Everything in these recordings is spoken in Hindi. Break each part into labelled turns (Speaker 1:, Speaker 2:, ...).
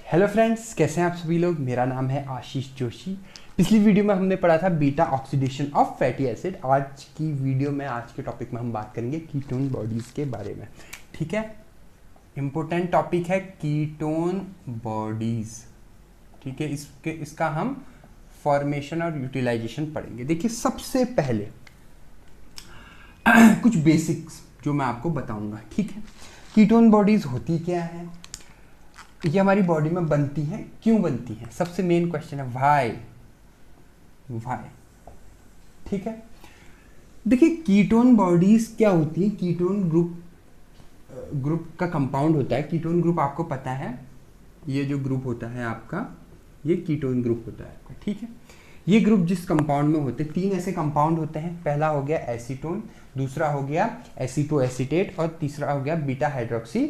Speaker 1: हेलो फ्रेंड्स, कैसे हैं आप सभी लोग। मेरा नाम है आशीष जोशी। पिछली वीडियो में हमने पढ़ा था beta oxidation of fatty acid. आज की वीडियो में, आज के टॉपिक में हम बात करेंगे कीटोन बॉडीज़ के बारे में। ठीक है, इम्पोर्टेंट टॉपिक है कीटोन बॉडीज़। ठीक है, इसका हम फॉर्मेशन और यूटिलाइजेशन पढ़ेंगे। देखिए, सबसे पहले कुछ बेसिक्स जो मैं आपको बताऊंगा। ठीक है, कीटोन बॉडीज़ होती क्या है, ये हमारी बॉडी में बनती हैं, क्यों बनती हैं, सबसे मेन क्वेश्चन है व्हाई। ठीक है, देखिए कीटोन बॉडीज क्या होती है। कीटोन ग्रुप का कंपाउंड होता है। कीटोन ग्रुप आपको पता है, ये जो ग्रुप होता है आपका, ये कीटोन ग्रुप होता है आपका। ठीक है, ये ग्रुप जिस कंपाउंड में होते हैं, 3 ऐसे कंपाउंड होते हैं। पहला हो गया एसीटोन, दूसरा हो गया एसीटो एसीटेट और तीसरा हो गया बीटा हाइड्रोक्सी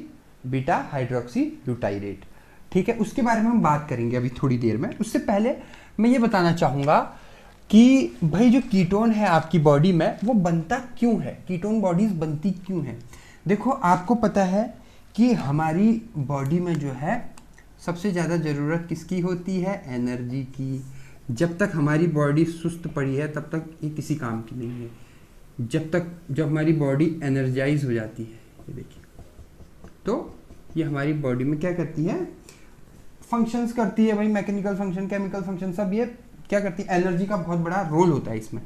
Speaker 1: ब्यूटाइरेट। ठीक है, उसके बारे में हम बात करेंगे अभी थोड़ी देर में। उससे पहले मैं ये बताना चाहूँगा कि भाई जो कीटोन है आपकी बॉडी में, वो बनता क्यों है, कीटोन बॉडीज बनती क्यों है। देखो, आपको पता है कि हमारी बॉडी में जो है सबसे ज़्यादा ज़रूरत किसकी होती है, एनर्जी की। जब तक हमारी बॉडी सुस्त पड़ी है तब तक ये किसी काम की नहीं है। जब हमारी बॉडी एनर्जाइज हो जाती है, ये देखिए, तो ये हमारी बॉडी में क्या करती है, फंक्शंस करती है भाई, मैकेनिकल फंक्शन, केमिकल फंक्शन, सब ये क्या करती है, एनर्जी का बहुत बड़ा रोल होता है इसमें।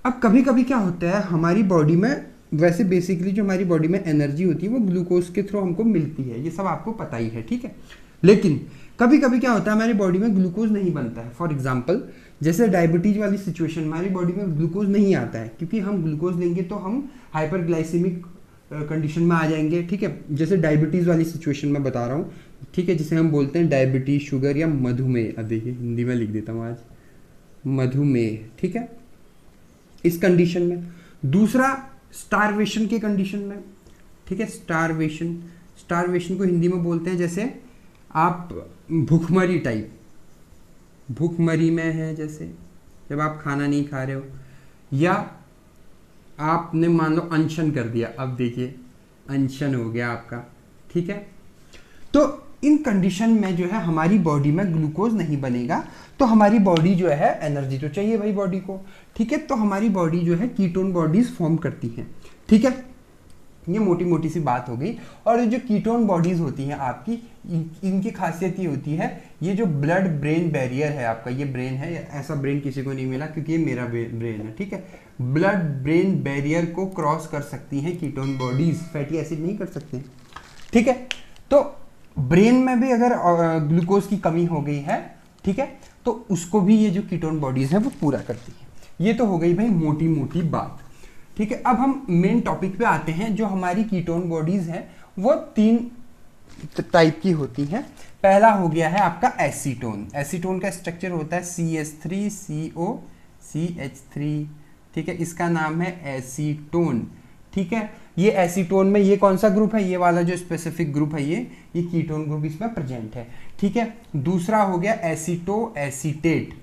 Speaker 1: अब कभी कभी क्या होता है हमारी बॉडी में, वैसे बेसिकली जो हमारी बॉडी में एनर्जी होती है वो ग्लूकोज के थ्रू हमको मिलती है, ये सब आपको पता ही है। ठीक है, लेकिन कभी कभी क्या होता है हमारी बॉडी में ग्लूकोज नहीं बनता है। फॉर एग्जाम्पल, जैसे डायबिटीज वाली सिचुएशन, हमारी बॉडी में ग्लूकोज नहीं आता है, क्योंकि हम ग्लूकोज लेंगे तो हम हाइपरग्लाइसेमिक कंडीशन में आ जाएंगे। ठीक है, जैसे डायबिटीज़ वाली सिचुएशन में बता रहा हूँ। ठीक है, जिसे हम बोलते हैं डायबिटीज, शुगर या मधुमेह। अब देखिए, हिंदी में लिख देता हूँ आज, मधुमेह। ठीक है, इस कंडीशन में। दूसरा, स्टारवेशन के कंडीशन में। ठीक है, स्टारवेशन को हिंदी में बोलते हैं, जैसे आप भूखमरी टाइप, भूखमरी में है, जैसे जब आप खाना नहीं खा रहे हो, या आपने मान लो अनशन कर दिया। अब देखिए, अनशन हो गया आपका। ठीक है, तो इन कंडीशन में जो है हमारी बॉडी में ग्लूकोज नहीं बनेगा, तो हमारी बॉडी जो है, एनर्जी तो चाहिए भाई बॉडी को। ठीक है, तो हमारी बॉडी जो है कीटोन बॉडीज फॉर्म करती हैं। ठीक है, ये मोटी मोटी सी बात हो गई। और जो कीटोन बॉडीज होती हैं आपकी, इनकी खासियत ये होती है, ये जो ब्लड ब्रेन बैरियर है आपका, ये ब्रेन है, ऐसा ब्रेन किसी को नहीं मिला क्योंकि ये मेरा ब्रेन है। ठीक है, ब्लड ब्रेन बैरियर को क्रॉस कर सकती हैं कीटोन बॉडीज, फैटी एसिड नहीं कर सकते। ठीक है, तो ब्रेन में भी अगर ग्लूकोज की कमी हो गई है, ठीक है, तो उसको भी ये जो कीटोन बॉडीज है वो पूरा करती है। ये तो हो गई भाई मोटी मोटी बात। ठीक है, अब हम मेन टॉपिक पे आते हैं। जो हमारी कीटोन बॉडीज हैं वो 3 टाइप की होती हैं। पहला हो गया है आपका एसीटोन। एसीटोन का स्ट्रक्चर होता है CH3COCH3। ठीक है, इसका नाम है एसीटोन। ठीक है, ये एसीटोन में ये कौन सा ग्रुप है, ये वाला जो स्पेसिफिक ग्रुप है, ये कीटोन ग्रुप इसमें प्रेजेंट है। ठीक है, दूसरा हो गया एसीटो एसीटेट।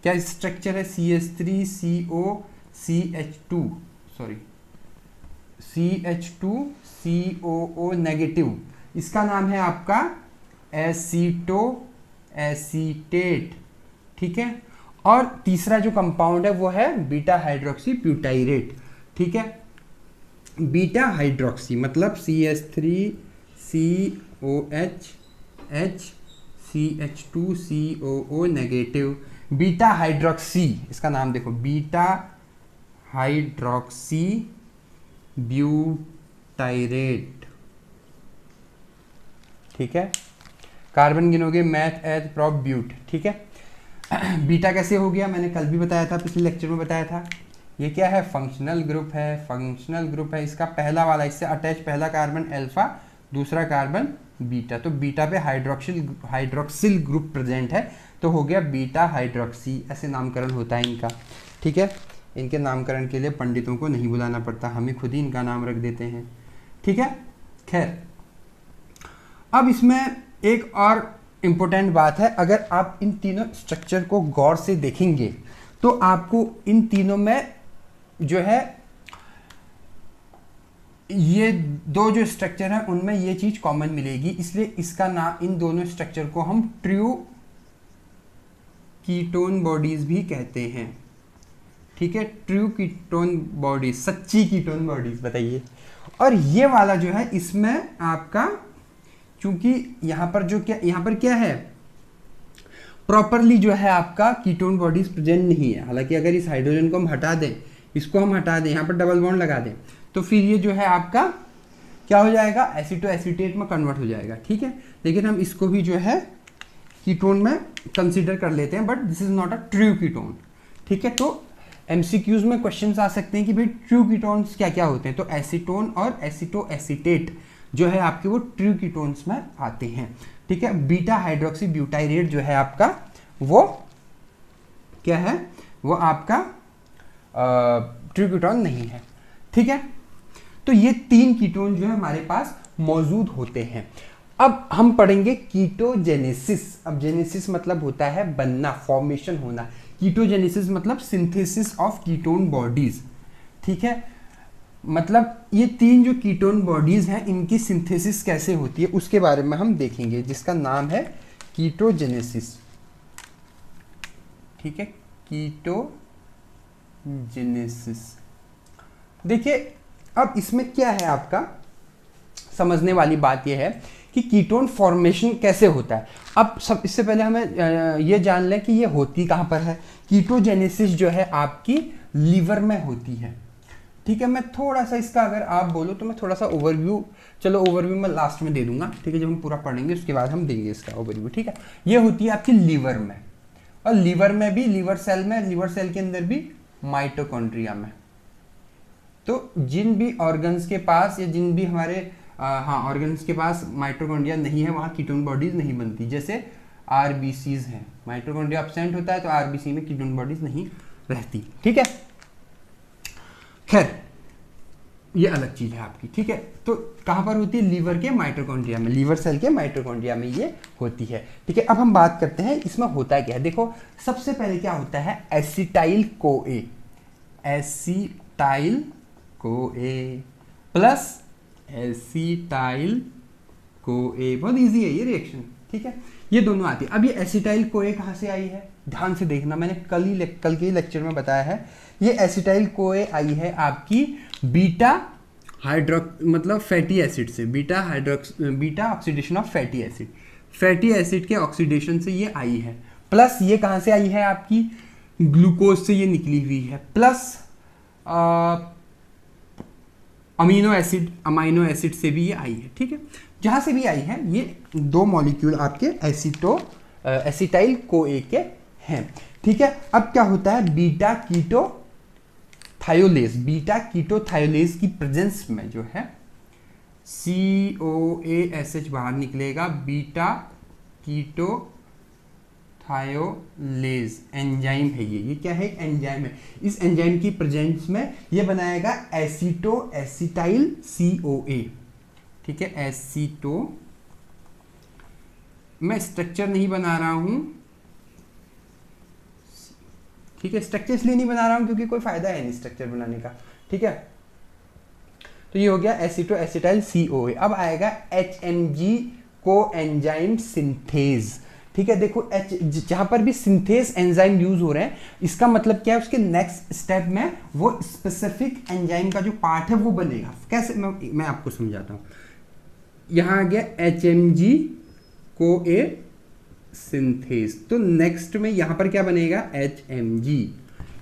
Speaker 1: क्या स्ट्रक्चर है, CH2COO नेगेटिव, इसका नाम है आपका एसीटो एसीटेट। ठीक है, और तीसरा जो कंपाउंड है वो है बीटा हाइड्रोक्सी ब्यूटाइरेट। ठीक है, बीटा हाइड्रोक्सी मतलब CH3COH CH2COO negative, beta hydroxy, इसका नाम देखो, बीटा हाइड्रोक्सी ब्यूटाइरेट। ठीक है, कार्बन गिनोगे मैथ एच प्रॉप ब्यूट। ठीक है, बीटा कैसे हो गया, मैंने कल भी बताया था, पिछले लेक्चर में बताया था। ये क्या है, फंक्शनल ग्रुप है। इसका पहला वाला, इससे अटैच पहला कार्बन अल्फा, दूसरा कार्बन बीटा, तो बीटा पे हाइड्रोक्सिल ग्रुप प्रेजेंट है, तो हो गया बीटा हाइड्रोक्सी। ऐसे नामकरण होता है इनका। ठीक है, इनके नामकरण के लिए पंडितों को नहीं बुलाना पड़ता, हमें खुद ही इनका नाम रख देते हैं। ठीक है, खैर, अब इसमें एक और इम्पोर्टेंट बात है। अगर आप इन तीनों स्ट्रक्चर को गौर से देखेंगे तो आपको इन तीनों में जो है ये दो जो स्ट्रक्चर है उनमें ये चीज कॉमन मिलेगी, इसलिए इसका नाम, इन दोनों स्ट्रक्चर को हम ट्रू कीटोन बॉडीज भी कहते हैं। ठीक है, ट्रू कीटोन बॉडीज, सच्ची कीटोन बॉडीज, बताइए। और ये वाला जो है इसमें आपका, चूंकि यहाँ पर जो क्या, यहाँ पर क्या है, प्रॉपरली जो है आपका कीटोन बॉडीज प्रेजेंट नहीं है। हालांकि अगर इस हाइड्रोजन को हम हटा दें, इसको हम हटा दें, यहाँ पर डबल बॉन्ड लगा दें, तो फिर ये जो है आपका क्या हो जाएगा, एसिटो एसीटेट में कन्वर्ट हो जाएगा। ठीक है, लेकिन हम इसको भी जो है कीटोन में कंसीडर कर लेते हैं, but this is not a true ketone. ठीक है, तो एमसीक्यूज में क्वेश्चंस आ सकते हैं कि भाई ट्रू कीटोन्स क्या क्या होते हैं, तो एसीटोन और एसिटो एसीटेट जो है आपके वो ट्रू कीटोन्स में आते हैं। ठीक है, बीटा हाइड्रोक्सी ब्यूटाइरेट जो है आपका वो क्या है, वो आपका ट्रू कीटोन नहीं है। ठीक है, तो ये 3 कीटोन जो है हमारे पास मौजूद होते हैं। अब हम पढ़ेंगे कीटोजेनेसिस। अब जेनेसिस मतलब होता है बनना, फॉर्मेशन होना। कीटोजेनेसिस मतलब सिंथेसिस ऑफ कीटोन बॉडीज। ठीक है, मतलब ये 3 जो कीटोन बॉडीज हैं इनकी सिंथेसिस कैसे होती है उसके बारे में हम देखेंगे, जिसका नाम है कीटोजेनेसिस। ठीक है, कीटोजेनेसिस। देखिए, अब इसमें क्या है, आपका समझने वाली बात यह है कि कीटोन फॉर्मेशन कैसे होता है। अब सब इससे पहले हमें ये जान लें कि ये होती कहाँ पर है। कीटोजेनेसिस जो है आपकी लीवर में होती है। ठीक है, मैं थोड़ा सा इसका, अगर आप बोलो तो मैं थोड़ा सा ओवरव्यू, चलो ओवरव्यू मैं लास्ट में दे दूंगा। ठीक है, जब हम पूरा पढ़ेंगे उसके बाद हम देंगे इसका ओवरव्यू। ठीक है, ये होती है आपकी लीवर में, और लीवर में भी, लीवर सेल में, लीवर सेल के अंदर भी माइटोकॉन्ड्रिया में। तो जिन भी ऑर्गन्स के पास, या जिन भी हमारे ऑर्गन्स के पास माइटोकॉन्ड्रिया नहीं है, वहाँ कीटोन बॉडीज नहीं बनती। जैसे आरबीसीज हैं, माइटोकॉन्ड्रिया एब्सेंट होता है तो आरबीसी में कीटोन बॉडीज नहीं रहती। ठीक है, खैर ये अलग चीज है आपकी। ठीक है, तो कहाँ पर होती है, लीवर के माइटोकॉन्ड्रिया में, लीवर सेल के माइटोकॉन्ड्रिया में ये होती है। ठीक है, अब हम बात करते हैं इसमें होता क्या है। देखो, सबसे पहले क्या होता है, acetyl CoA, acetyl CoA plus acetyl CoA. बहुत इजी है ये रिएक्शन। ठीक है, ये दोनों आती है। अब ये एसिटाइल कोए कहाँ से आई है, ध्यान से देखना, मैंने कल के लेक्चर में बताया है। ये एसिटाइल कोए आई है आपकी बीटा हाइड्रोक्स, मतलब फैटी एसिड से, beta oxidation of fatty acid, fatty acid के ऑक्सीडेशन से ये आई है। प्लस ये कहाँ से आई है, आपकी ग्लूकोज से ये निकली हुई है, प्लस अमीनो एसिड से भी ये आई है। ठीक है, जहाँ से भी आई है, ये 2 मॉलिक्यूल आपके एसिटाइल कोए के हैं। ठीक है, अब क्या होता है, बीटा कीटोथायोलेज की प्रेजेंस में जो है COASH बाहर निकलेगा, बीटा कीटोथायोलेज एंजाइम है ये क्या है, एंजाइम है। इस एंजाइम की प्रेजेंस में ये बनाएगा एसिटाइल COA। ठीक है, एसिटो, मैं स्ट्रक्चर नहीं बना रहा हूं। ठीक है, स्ट्रक्चर इसलिए नहीं बना रहा हूं क्योंकि कोई फायदा है नहीं स्ट्रक्चर बनाने का। ठीक है, तो ये हो गया एसिटो एसिटाइल COA। अब आएगा HMG को एंजाइम सिंथेज। ठीक है, देखो जहां पर भी सिंथेज एंजाइम यूज हो रहे हैं, इसका मतलब क्या है, उसके नेक्स्ट स्टेप में वो स्पेसिफिक एंजाइम का जो पार्ट है वो बनेगा। कैसे, मैं आपको समझाता हूं। यहां आ गया HMG को ए सिंथेज, तो नेक्स्ट में यहां पर क्या बनेगा, HMG।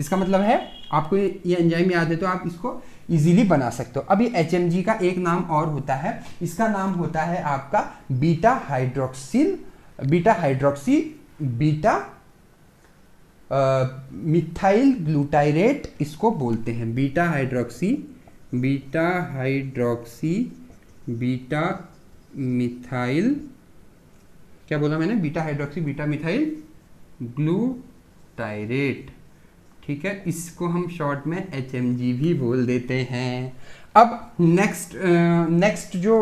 Speaker 1: इसका मतलब है, आपको ये एंजाइम याद है तो आप इसको इजीली बना सकते हो। अब ये HMG का एक नाम और होता है, इसका नाम होता है आपका बीटा मिथाइल ग्लूटारेट, इसको बोलते हैं बीटा हाइड्रोक्सी बीटा मिथाइल, क्या बोला मैंने, beta hydroxy beta methyl glutarate. ठीक है, इसको हम शॉर्ट में HMG भी बोल देते हैं। अब नेक्स्ट जो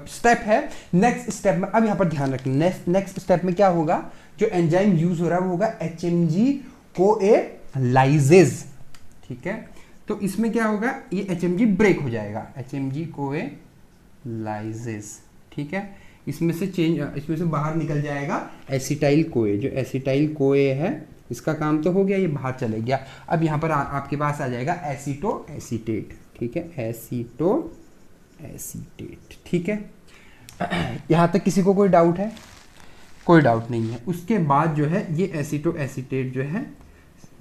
Speaker 1: स्टेप है, नेक्स्ट स्टेप में, अब यहाँ पर ध्यान रखना, नेक्स्ट स्टेप में क्या होगा, जो एंजाइम यूज हो रहा है वो होगा HMG को ए लाइजेज। ठीक है, तो इसमें क्या होगा, ये HMG ब्रेक हो जाएगा, HMG कोएलाइजेस, ठीक है। इसमें से बाहर निकल जाएगा एसिटाइल कोए। जो एसिटाइल कोए है इसका काम तो हो गया, ये बाहर चले गया। अब यहाँ पर आपके पास आ जाएगा एसीटो एसीटेट, ठीक है, एसीटो एसीटेट, ठीक है। यहाँ तक किसी को कोई डाउट है? कोई डाउट नहीं है। उसके बाद जो है ये एसीटो एसीटेट जो है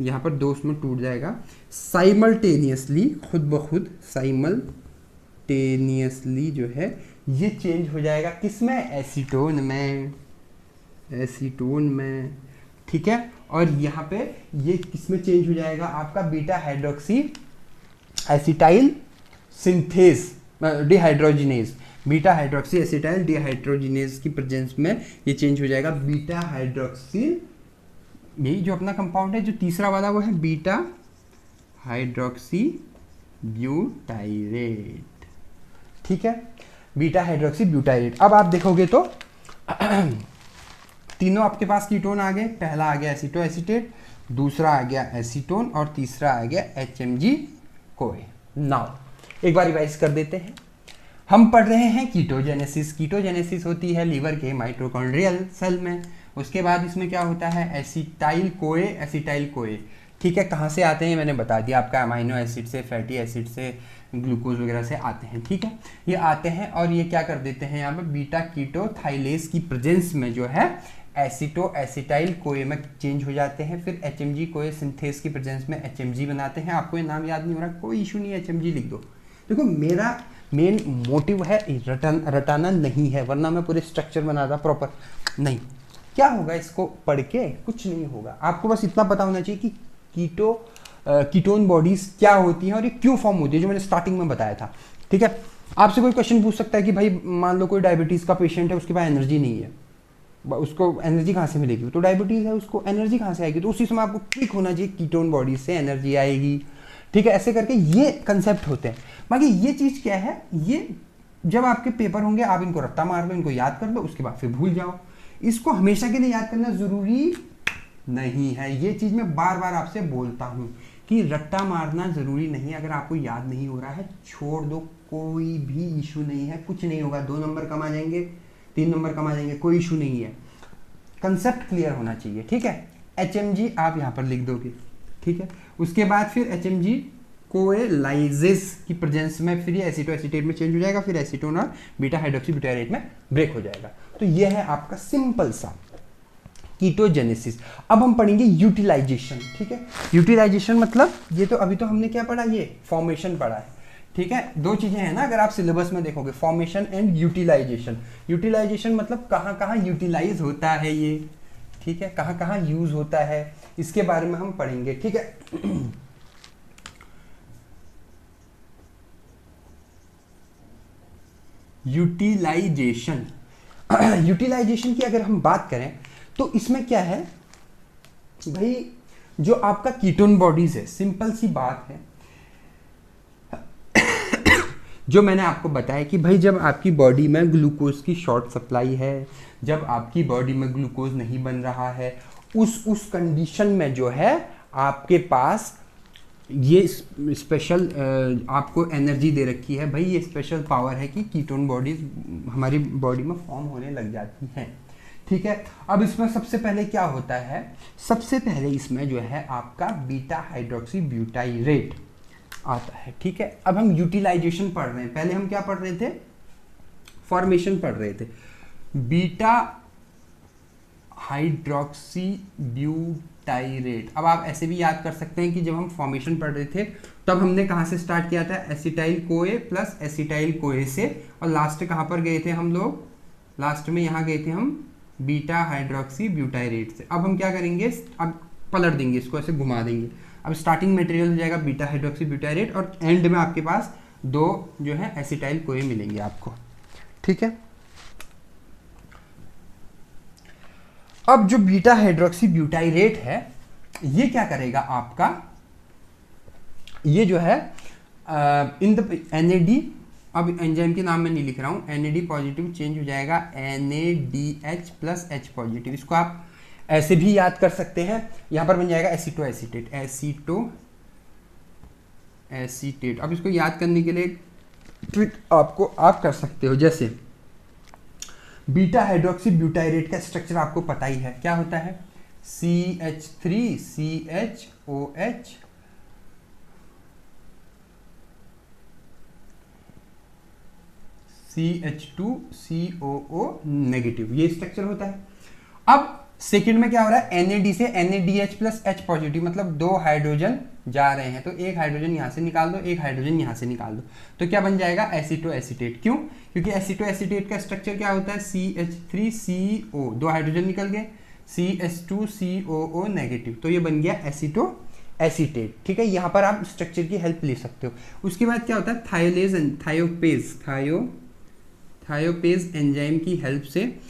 Speaker 1: यहाँ पर दो उसमें टूट जाएगा साइमल्टेनियसली, खुद ब खुद साइमल्टेनियसली जो है ये चेंज हो जाएगा किसमें, एसीटोन में, एसीटोन में, ठीक है। और यहाँ पे ये किसमें चेंज हो जाएगा, आपका beta hydroxy acetyl synthase dehydrogenase, beta hydroxy acetyl dehydrogenase की प्रेजेंस में ये चेंज हो जाएगा बीटा हाइड्रोक्सिल, यही जो अपना कंपाउंड है जो तीसरा वाला वो है बीटा हाइड्रोक्सी ब्यूटाइरेट, ठीक है, बीटा हाइड्रोक्सी ब्यूटाइरेट। अब आप देखोगे तो तीनों आपके पास कीटोन आ गए, पहला आ गया एसीटो एसीटेट, दूसरा आ गया एसीटोन और तीसरा आ गया HMG कोए। नाउ एक बार रिवाइज कर देते हैं। हम पढ़ रहे हैं कीटोजेनेसिस। कीटोजेनेसिस होती है लीवर के माइटोकॉन्ड्रियल सेल में। उसके बाद इसमें क्या होता है, एसिटाइल कोए, ठीक है। कहाँ से आते हैं मैंने बता दिया, आपका अमाइनो एसिड से, फैटी एसिड से, ग्लूकोज वगैरह से आते हैं, ठीक है। ये आते हैं और ये क्या कर देते हैं, यहाँ पे बीटा कीटोथाइलेस की प्रेजेंस में जो है एसीटो एसिटाइल कोए में चेंज हो जाते हैं। फिर HMG कोए सिंथेस की प्रेजेंस में HMG बनाते हैं। आपको ये नाम याद नहीं हो रहा, कोई इशू नहीं है, HMG लिख दो। देखो मेरा मेन मोटिव है रटाना नहीं है, वरना मैं पूरे स्ट्रक्चर बनाता प्रॉपर नहीं। क्या होगा इसको पढ़ के, कुछ नहीं होगा। आपको बस इतना पता होना चाहिए कि कीटोन बॉडीज क्या होती हैं और ये क्यों फॉर्म होती है, जो मैंने स्टार्टिंग में बताया था, ठीक है। आपसे कोई क्वेश्चन पूछ सकता है कि भाई मान लो कोई डायबिटीज़ का पेशेंट है, उसके पास एनर्जी नहीं है, उसको एनर्जी कहाँ से मिलेगी, तो डायबिटीज़ है, उसको एनर्जी कहाँ से आएगी, तो उसी समय आपको क्लिक होना चाहिए कीटोन बॉडीज से एनर्जी आएगी, ठीक है। ऐसे करके ये कंसेप्ट होते हैं। बाकी ये चीज़ क्या है, ये जब आपके पेपर होंगे आप इनको रट्टा मार लो, इनको याद कर लो, उसके बाद फिर भूल जाओ। इसको हमेशा के लिए याद करना जरूरी नहीं है। ये चीज़ मैं बार बार आपसे बोलता हूँ कि रट्टा मारना जरूरी नहीं है। अगर आपको याद नहीं हो रहा है छोड़ दो, कोई भी इशू नहीं है, कुछ नहीं होगा। 2 नंबर कम आ जाएंगे, 3 नंबर कम आ जाएंगे, कोई इशू नहीं है। कंसेप्ट क्लियर होना चाहिए, ठीक है। HMG आप यहाँ पर लिख दोगे, ठीक है। उसके बाद फिर HMG कोएलाइजेस की प्रेजेंस में फिर ये एसीटो एसीटेट में चेंज हो जाएगा, फिर एसीटोन और बीटा हाइड्रोक्सी ब्यूटाइरेट में ब्रेक हो जाएगा। तो ये है आपका सिंपल सा कीटोजेनेसिस। अब हम पढ़ेंगे यूटिलाइजेशन, ठीक है। यूटिलाइजेशन मतलब ये तो अभी तो हमने क्या पढ़ा, ये फॉर्मेशन पढ़ा है, ठीक है। 2 चीजें हैं ना, अगर आप सिलेबस में देखोगे, फॉर्मेशन एंड यूटिलाइजेशन। यूटिलाइजेशन मतलब कहाँ कहाँ यूटिलाइज होता है ये, ठीक है, कहाँ कहाँ यूज होता है, इसके बारे में हम पढ़ेंगे, ठीक है। यूटिलाइजेशन यूटिलाइजेशन की अगर हम बात करें तो इसमें क्या है भाई, जो आपका कीटोन बॉडीज है, सिंपल सी बात है जो मैंने आपको बताया कि भाई जब आपकी बॉडी में ग्लूकोज की शॉर्ट सप्लाई है, जब आपकी बॉडी में ग्लूकोज नहीं बन रहा है, उस कंडीशन में जो है आपके पास ये स्पेशल आपको एनर्जी दे रखी है भाई। ये स्पेशल पावर है कि कीटोन बॉडीज हमारी बॉडी में फॉर्म होने लग जाती हैं, ठीक है। अब इसमें सबसे पहले क्या होता है, सबसे पहले इसमें जो है आपका बीटा हाइड्रोक्सी ब्यूटाइरेट आता है, ठीक है। अब हम यूटिलाइजेशन पढ़ रहे हैं, पहले हम क्या पढ़ रहे थे, फॉर्मेशन पढ़ रहे थे। बीटा हाइड्रोक्सी ब्यूटाइरेट, अब आप ऐसे भी याद कर सकते हैं कि जब हम फॉर्मेशन पढ़ रहे थे तब हमने कहाँ से स्टार्ट किया था, acetyl CoA plus acetyl CoA से, और लास्ट कहाँ पर गए थे हम लोग, लास्ट में यहाँ गए थे हम बीटा हाइड्रोक्सी ब्यूटाइरेट से। अब हम क्या करेंगे, अब पलट देंगे इसको, ऐसे घुमा देंगे। अब स्टार्टिंग मटेरियल हो जाएगा बीटा हाइड्रोक्सी ब्यूटाइरेट और एंड में आपके पास 2 जो है एसिटाइल कोए मिलेंगे आपको, ठीक है। अब जो बीटा हाइड्रोक्सी ब्यूटाइरेट है ये क्या करेगा आपका, ये जो है इन द NAD, अब एंजाइम के नाम में नहीं लिख रहा हूं, NAD पॉजिटिव चेंज हो जाएगा NADH प्लस H पॉजिटिव। इसको आप ऐसे भी याद कर सकते हैं, यहां पर बन जाएगा एसीटो एसीटेट, एसीटो एसीटेट। अब इसको याद करने के लिए ट्रिक आपको आप कर सकते हो, जैसे बीटा हाइड्रोक्सी ब्यूटाइरेट का स्ट्रक्चर आपको पता ही है, क्या होता है, CH3CHOH CH2COO नेगेटिव, ये स्ट्रक्चर होता है। अब सेकंड में क्या हो रहा है, NAD से NADH प्लस H पॉजिटिव, मतलब दो हाइड्रोजन जा रहे हैं, तो एक हाइड्रोजन यहाँ से निकाल दो, एक हाइड्रोजन यहाँ से निकाल दो, तो क्या बन जाएगा, एसीटोएसीटेट। क्यों, क्योंकि एसीटोएसीटेट का स्ट्रक्चर क्या होता है, CH3CO, दो हाइड्रोजन निकल गए, CH2COO नेगेटिव, तो ये बन गया एसीटोएसीटेट। ठीक है, यहाँ पर आप स्ट्रक्चर की हेल्प ले सकते हो। उसके बाद क्या होता है, थायोपेज एंजाइम की हेल्प से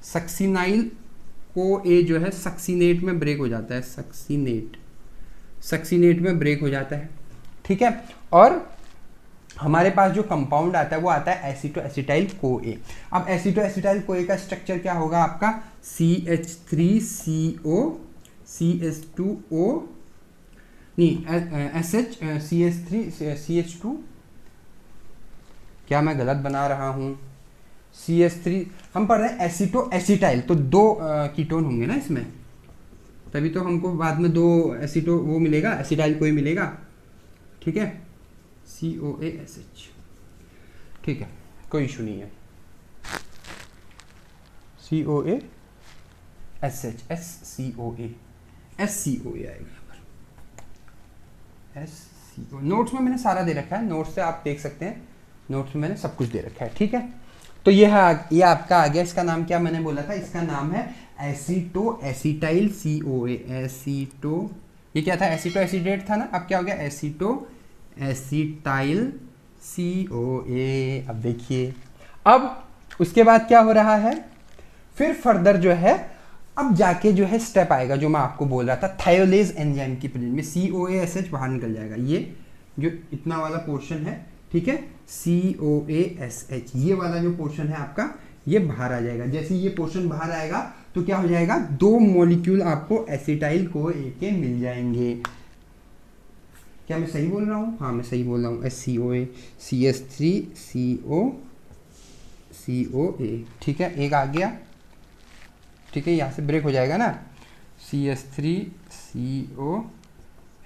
Speaker 1: सक्सिनाइल को ए जो है सक्सीनेट में ब्रेक हो जाता है, सक्सीनेट में ब्रेक हो जाता है। ठीक है, और हमारे पास जो कंपाउंड आता है वो आता है एसीटोएसिटाइल को ए। अब एसीटोएसिटाइल को ए का स्ट्रक्चर क्या होगा आपका, CH3CO CH2O नहीं CH2, क्या मैं गलत बना रहा हूँ, CH3, हम पढ़ रहे हैं एसीटोएसिटाइल, तो दो कीटोन होंगे ना इसमें, तभी तो हमको बाद में दो एसीटो वो मिलेगा, एसिटाइल कोई मिलेगा। ठीक है, COASH, ठीक है, कोई इशू नहीं है, COASH SCOA आएगा, SCO। नोट्स में मैंने सारा दे रखा है, नोट्स से आप देख सकते हैं, नोट्स में मैंने सब कुछ दे रखा है। ठीक है, तो ये आपका आ गया, इसका नाम क्या मैंने बोला था, इसका नाम है एसीटोएसिटाइल COA, एसीटो, ये क्या था, एसीटोएसिटेट था ना, अब क्या हो गया, एसीटोएसिटाइल COA। अब देखिए, अब उसके बाद क्या हो रहा है, फिर फर्दर जो है अब जाके जो है स्टेप आएगा जो मैं आपको बोल रहा था, थायोलेज एंजाइम की प्रेजेंस में COASH बाहर निकल जाएगा, ये जो इतना वाला पोर्शन है, ठीक है, COASH, ये वाला जो पोर्शन है आपका ये बाहर आ जाएगा। जैसे ये पोर्शन बाहर आएगा तो क्या हो जाएगा, दो मॉलिक्यूल आपको एसिटाइल को ए के मिल जाएंगे। क्या मैं सही बोल रहा हूँ, हाँ मैं सही बोल रहा हूँ, SCOA CH3CO COA। ठीक है, एक आ गया, ठीक है, यहाँ से ब्रेक हो जाएगा ना, CH3CO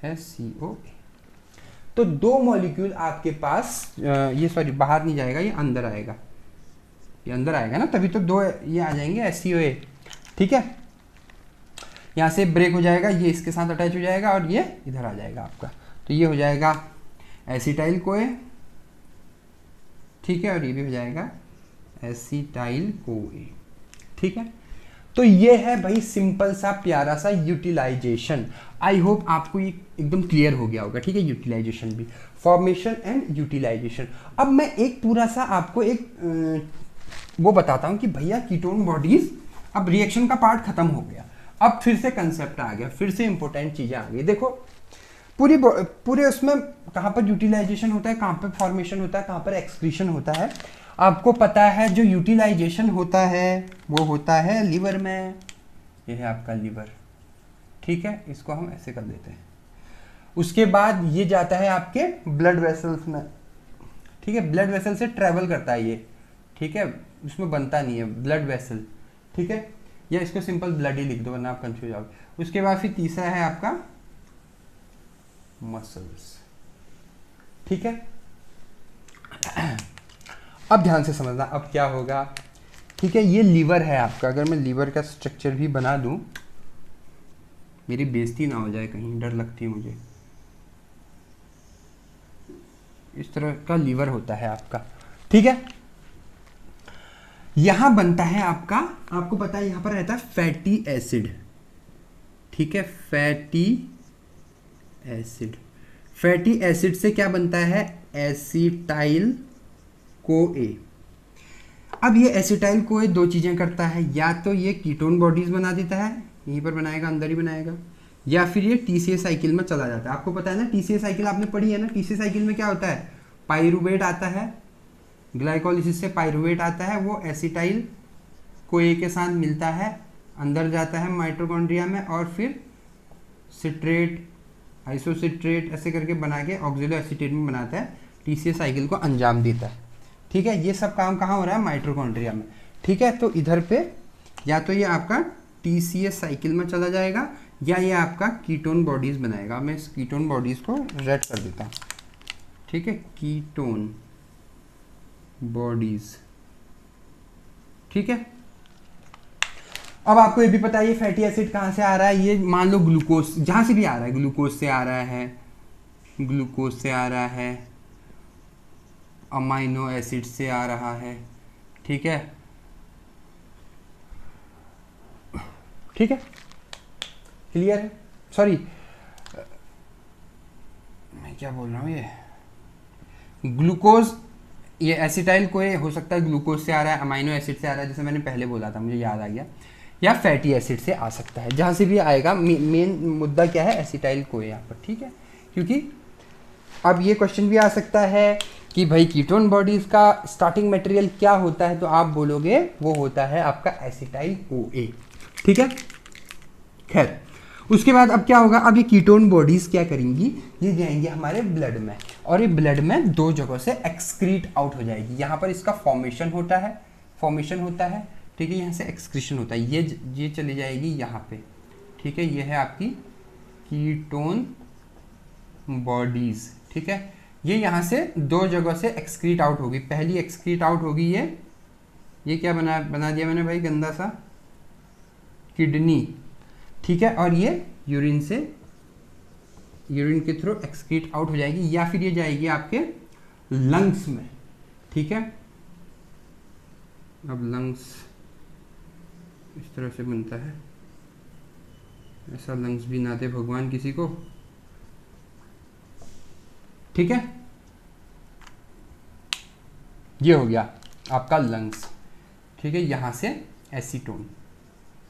Speaker 1: SCOA, तो दो मॉलिक्यूल आपके पास ये सॉरी बाहर नहीं जाएगा, ये अंदर आएगा, ये अंदर आएगा ना, तभी तो दो ये आ जाएंगे SCOA। ठीक है, यहाँ से ब्रेक हो जाएगा, ये इसके साथ अटैच हो जाएगा और ये इधर आ जाएगा आपका, तो ये हो जाएगा एसिटाइल कोए। ठीक है, और ये भी हो जाएगा एसिटाइल कोए। ठीक है, तो ये है भाई सिंपल सा प्यारा सा यूटिलाइजेशन। आई होप आपको ये एकदम क्लियर हो गया होगा। ठीक है, यूटिलाइजेशन भी, फॉर्मेशन एंड यूटिलाइजेशन। अब मैं एक पूरा सा आपको एक वो बताता हूँ कि भैया कीटोन बॉडीज, अब रिएक्शन का पार्ट खत्म हो गया, अब फिर से कंसेप्ट आ गया, फिर से इंपॉर्टेंट चीजें आ गई। देखो पूरे उसमें कहाँ पर यूटिलाइजेशन होता है, कहाँ पर फॉर्मेशन होता है, कहाँ पर एक्सक्रीशन होता है, आपको पता है। जो यूटिलाइजेशन होता है वो होता है लीवर में, ये है आपका लीवर। ठीक है, इसको हम ऐसे कर देते हैं। उसके बाद ये जाता है आपके ब्लड वेसल्स में। ठीक है, ब्लड वेसल से ट्रेवल करता है ये। ठीक है, उसमें बनता नहीं है ब्लड वेसल। ठीक है, या इसको सिंपल ब्लड ही लिख दो वरना आप कंफ्यूज आओगे। उसके बाद फिर तीसरा है आपका मसल्स। ठीक है, अब ध्यान से समझना अब क्या होगा। ठीक है, ये लीवर है आपका। अगर मैं लीवर का स्ट्रक्चर भी बना दूं, मेरी बेइज्जती ना हो जाए कहीं, डर लगती है मुझे। इस तरह का लीवर होता है आपका। ठीक है, यहां बनता है आपका, आपको पता है यहां पर रहता है फैटी एसिड। ठीक है, फैटी एसिड। फैटी एसिड से क्या बनता है, एसिटाइल कोए। अब ये एसिटाइल कोए दो चीजें करता है, या तो ये कीटोन बॉडीज बना देता है, यहीं पर बनाएगा, अंदर ही बनाएगा, या फिर ये टीसीए साइकिल में चला जाता है। आपको पता है ना टीसीए साइकिल आपने पढ़ी है ना। टीसीए साइकिल में क्या होता है, पाइरुवेट आता है, ग्लाइकोलिसिस से पाइरुवेट आता है, वो एसिटाइल कोए के साथ मिलता है अंदर जाता है माइटोकॉन्ड्रिया में और फिर सिट्रेट, आइसोसिट्रेट ऐसे करके बना के ऑक्सिलो एसीटेट में बनाता है, TCA साइकिल को अंजाम देता है। ठीक है, ये सब काम कहाँ हो रहा है? माइटोकॉन्ड्रिया में। ठीक है, तो इधर पे या तो ये आपका TCA साइकिल में चला जाएगा या ये आपका कीटोन बॉडीज बनाएगा। मैं इस कीटोन बॉडीज को रेड कर देता हूँ। ठीक है, कीटोन बॉडीज। ठीक है, अब आपको ये भी पता है ये फैटी एसिड कहाँ से आ रहा है। ये मान लो ग्लूकोज, जहाँ से भी आ रहा है, ग्लूकोज से आ रहा है, ग्लूकोज से आ रहा है, अमाइनो एसिड से आ रहा है। ठीक है, ठीक है, क्लियर है? सॉरी मैं क्या बोल रहा हूँ, ये ग्लूकोज, ये एसिटाइल कोई हो सकता है ग्लूकोज से आ रहा है, अमाइनो एसिड से आ रहा है, जैसे मैंने पहले बोला था, मुझे याद आ गया, या फैटी एसिड से आ सकता है। जहाँ से भी आएगा, मेन मुद्दा क्या है? एसिटाइल कोई यहाँ पर। ठीक है, क्योंकि अब ये क्वेश्चन भी आ सकता है कि भाई कीटोन बॉडीज का स्टार्टिंग मटेरियल क्या होता है, तो आप बोलोगे वो होता है आपका एसिटाइल OA। ठीक है, खैर उसके बाद अब क्या होगा? अब ये कीटोन बॉडीज क्या करेंगी? ये जाएंगे हमारे ब्लड में, और ये ब्लड में दो जगहों से एक्सक्रीट आउट हो जाएगी। यहाँ पर इसका फॉर्मेशन होता है, ठीक है, यहाँ से एक्सक्रीशन होता है, ये चली जाएगी यहाँ पे। ठीक है, ये है आपकी कीटोन बॉडीज। ठीक है, ये यहाँ से दो जगह से एक्सक्रीट आउट होगी। पहली एक्सक्रीट आउट होगी ये क्या बना दिया मैंने भाई, गंदा सा, किडनी। ठीक है, और ये यूरिन के थ्रू एक्सक्रीट आउट हो जाएगी, या फिर ये जाएगी आपके लंग्स में। ठीक है, अब लंग्स इस तरह से बनता है, ऐसा लंग्स भी ना दे भगवान किसी को। ठीक है, ये हो गया आपका लंग्स। ठीक है, यहां से एसीटोन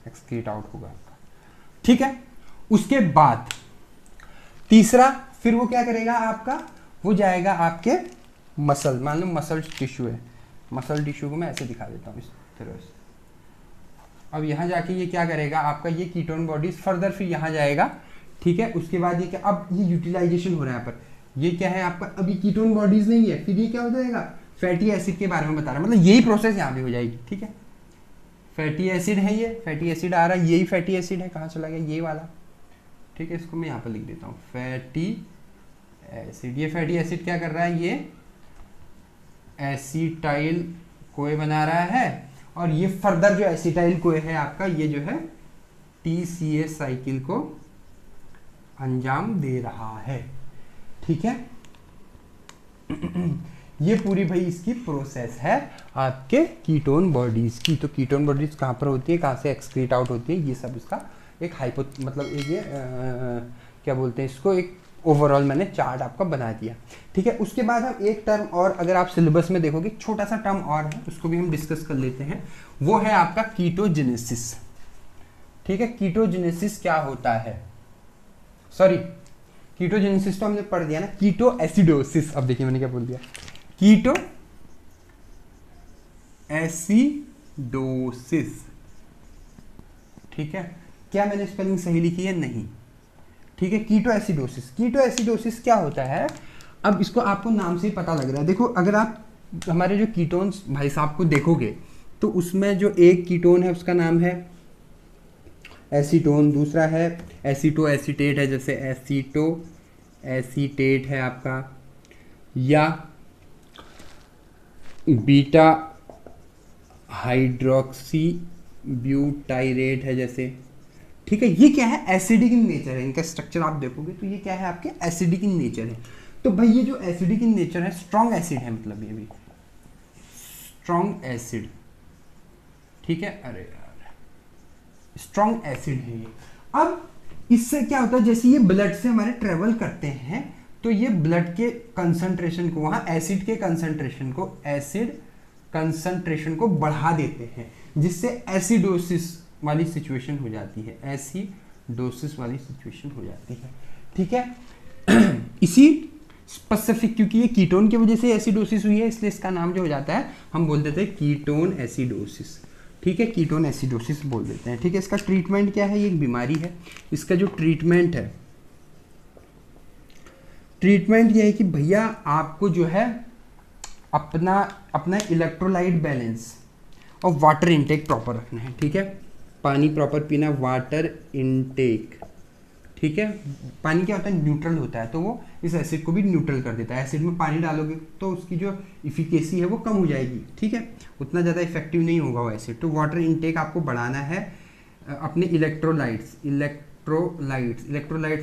Speaker 1: एक्सक्रीट आउट होगा आपका। ठीक है, उसके बाद तीसरा, फिर वो क्या करेगा आपका? वो जाएगा आपके मसल, मान लो मसल टिश्यू है, मसल टिश्यू को मैं ऐसे दिखा देता हूँ इस तरह से। अब यहाँ जाके ये क्या करेगा आपका? ये कीटोन बॉडीज फर्दर फिर यहाँ जाएगा। ठीक है, उसके बाद ये क्या, अब ये यूटिलाइजेशन हो रहा है यहाँ पर, ये क्या है आपका? अभी कीटोन बॉडीज नहीं है, फिर ये क्या हो जाएगा? फैटी एसिड के बारे में बता रहा है, मतलब यही प्रोसेस यहाँ पे हो जाएगी। ठीक है, फैटी एसिड है, ये फैटी एसिड आ रहा है, यही फैटी एसिड है, कहाँ चला गया? ये वाला। ठीक है, इसको मैं यहाँ पर लिख देता हूँ, फैटी एसिड। ये फैटी एसिड क्या कर रहा है? ये एसिटाइल कोए बना रहा है, और ये फर्दर जो एसिटाइल कोए है आपका, ये जो है TCA साइकिल को अंजाम दे रहा है। ठीक है, ये पूरी भाई इसकी प्रोसेस है आपके कीटोन बॉडीज की। तो कीटोन बॉडीज कहाँ पर होती है, कहाँ से एक्सक्रीट आउट होती है, ये सब इसका एक मतलब एक ये क्या बोलते हैं इसको, एक ओवरऑल मैंने चार्ट आपका बना दिया। ठीक है, उसके बाद हम एक टर्म और, अगर आप सिलेबस में देखोगे, छोटा सा टर्म और है, उसको भी हम डिस्कस कर लेते हैं। वो है आपका कीटोजेनेसिस। ठीक है, कीटोजेनेसिस क्या होता है? सॉरी, कीटोजेनेसिस तो हमने पढ़ दिया ना, कीटो एसिडोसिस। अब देखिए मैंने क्या बोल दिया, कीटो एसिडोसिस। ठीक है, क्या मैंने स्पेलिंग सही लिखी है? नहीं। ठीक है, कीटो एसिडोसिस। कीटो एसिडोसिस क्या होता है? अब इसको आपको नाम से ही पता लग रहा है। देखो, अगर आप हमारे जो कीटोन्स भाई साहब को देखोगे, तो उसमें जो एक कीटोन है उसका नाम है एसीटोन, दूसरा है एसीटो एसीटेट है, जैसे एसीटो एसीटेट है आपका, या बीटा हाइड्रोक्सी ब्यूटाइरेट है जैसे। ठीक है, ये क्या है? एसिडिक इन नेचर है, इनका स्ट्रक्चर आप देखोगे तो ये क्या है आपके? एसिडिक इन नेचर है। तो भाई ये जो एसिडिक इन नेचर है, स्ट्रॉन्ग एसिड है, मतलब ये भी स्ट्रॉन्ग एसिड। ठीक है, अरे यार, स्ट्रॉन्ग एसिड है ये। अब इससे क्या होता है, जैसे ये ब्लड से हमारे ट्रेवल करते हैं, तो ये ब्लड के कंसंट्रेशन को, वहां एसिड के कंसंट्रेशन को, एसिड कंसंट्रेशन को बढ़ा देते हैं, जिससे एसिडोसिस वाली सिचुएशन हो जाती है, एसिडोसिस वाली सिचुएशन हो जाती है। ठीक है, इसी स्पेसिफिक, क्योंकि ये कीटोन की वजह से एसिडोसिस हुई है, इसलिए इसका नाम जो हो जाता है, हम बोल देते हैं कीटोन एसिडोसिस। ठीक है, कीटोन एसिडोसिस बोल देते हैं। ठीक है, इसका ट्रीटमेंट क्या है? ये एक बीमारी है। इसका जो ट्रीटमेंट है, ट्रीटमेंट ये है कि भैया आपको जो है अपना अपना इलेक्ट्रोलाइट बैलेंस और वाटर इनटेक प्रॉपर रखना है। ठीक है, पानी प्रॉपर पीना, वाटर इनटेक। ठीक है, पानी क्या होता है? न्यूट्रल होता है, तो वो इस एसिड को भी न्यूट्रल कर देता है। एसिड में पानी डालोगे तो उसकी जो इफिकेसी है वो कम हो जाएगी। ठीक है, उतना ज़्यादा इफेक्टिव नहीं होगा वो एसिड। तो वाटर इनटेक आपको बढ़ाना है। अपने इलेक्ट्रोलाइट्स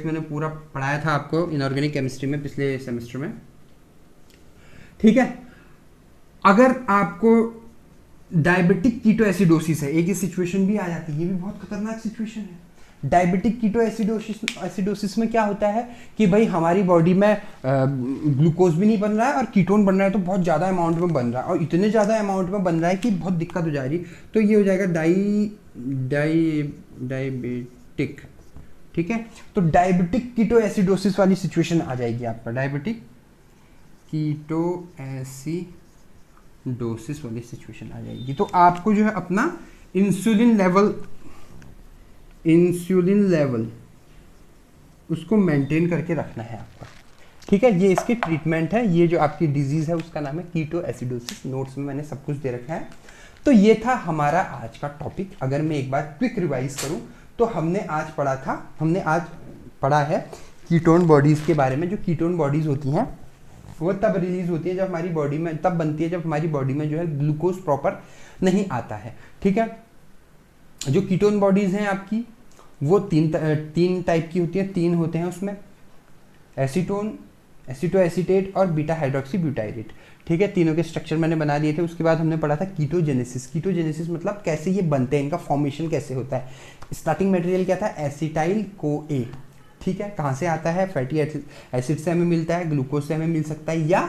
Speaker 1: मैंने पूरा पढ़ाया था आपको इनऑर्गेनिक केमिस्ट्री में पिछले सेमेस्टर में। ठीक है, अगर आपको डायबिटिक कीटो एसिडोसिस है, एक ही सिचुएशन भी आ जाती है, ये भी बहुत खतरनाक सिचुएशन है। डायबिटिक कीटो एसिडोसिस में क्या होता है कि भाई हमारी बॉडी में ग्लूकोज भी नहीं बन रहा है और कीटोन बन रहा है, तो बहुत ज़्यादा अमाउंट में बन रहा है, और इतने ज़्यादा अमाउंट में बन रहा है कि बहुत दिक्कत हो जा रही है। तो ये हो जाएगा डायबिटिक। ठीक है, तो डायबिटिक कीटो एसिडोसिस वाली सिचुएशन आ जाएगी आपका, डायबिटिक कीटो एसिडोसिस वाली सिचुएशन आ जाएगी। तो आपको जो है अपना इंसुलिन लेवल उसको मेंटेन करके रखना है आपका। ठीक है, ये इसकी ट्रीटमेंट है। ये जो आपकी डिजीज है उसका नाम है कीटो एसिडोसिस। नोट्स में मैंने सब कुछ दे रखा है। तो ये था हमारा आज का टॉपिक। अगर मैं एक बार क्विक रिवाइज करूं तो हमने आज पढ़ा है कीटोन बॉडीज के बारे में। जो कीटोन बॉडीज होती हैं वो तब रिलीज होती है जब हमारी बॉडी में, तब बनती है जब हमारी बॉडी में जो है ग्लूकोज प्रॉपर नहीं आता है। ठीक है, जो कीटोन बॉडीज हैं आपकी वो तीन टाइप की होती हैं, तीन होते हैं उसमें, एसीटोन, एसीटोएसीटेट और बीटा हाइड्रोक्सी ब्यूटाइरेट। ठीक है, तीनों के स्ट्रक्चर मैंने बना दिए थे। उसके बाद हमने पढ़ा था कीटोजेनेसिस। कीटोजेनेसिस मतलब कैसे ये बनते हैं, इनका फॉर्मेशन कैसे होता है। स्टार्टिंग मटेरियल क्या था? एसिटाइल को ए। ठीक है, कहाँ से आता है? फैटी एसिड से हमें मिलता है, ग्लूकोज से हमें मिल सकता है, या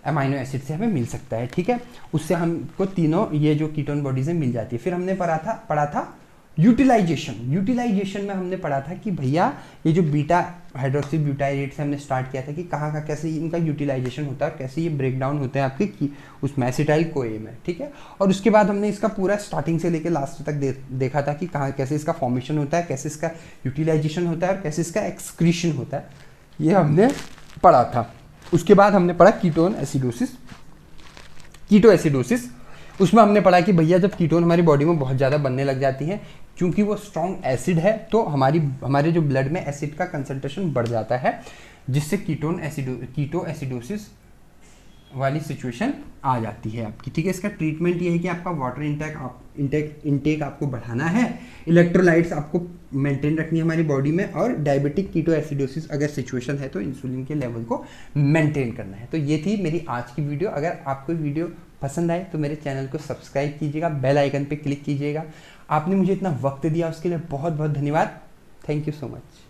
Speaker 1: अमाइनो एसिड से हमें मिल सकता है। ठीक है, उससे हमको तीनों ये जो कीटोन बॉडीज में मिल जाती है। फिर हमने पढ़ा था यूटिलाइजेशन में हमने पढ़ा था कि भैया ये जो बीटा हाइड्रोक्सी ब्यूटाइरेट से हमने स्टार्ट किया था कि कहाँ कैसे इनका यूटिलाइजेशन होता है और कैसे ये ब्रेक डाउन होते हैं आपके उसमें एसिटाइल कोए में। ठीक है, और उसके बाद हमने इसका पूरा स्टार्टिंग से लेकर लास्ट तक देखा था कि कहाँ कैसे इसका फॉर्मेशन होता है, कैसे इसका यूटिलाइजेशन होता है और कैसे इसका एक्सक्रीशन होता है, ये हमने पढ़ा था। उसके बाद हमने पढ़ा कीटो एसिडोसिस। उसमें हमने पढ़ा कि भैया जब कीटोन हमारी बॉडी में बहुत ज़्यादा बनने लग जाती हैं, क्योंकि वो स्ट्रॉन्ग एसिड है, तो हमारे जो ब्लड में एसिड का कंसंट्रेशन बढ़ जाता है, जिससे कीटो एसिडोसिस वाली सिचुएशन आ जाती है आपकी। ठीक है, इसका ट्रीटमेंट ये है कि आपका वाटर इंटेक आपको बढ़ाना है, इलेक्ट्रोलाइट्स आपको मेंटेन रखनी है हमारी बॉडी में, और डायबिटिक कीटो एसिडोसिस अगर सिचुएशन है तो इंसुलिन के लेवल को मेंटेन करना है। तो ये थी मेरी आज की वीडियो। अगर आपको वीडियो पसंद आए तो मेरे चैनल को सब्सक्राइब कीजिएगा, बेल आइकन पे क्लिक कीजिएगा। आपने मुझे इतना वक्त दिया उसके लिए बहुत बहुत धन्यवाद। Thank you so much.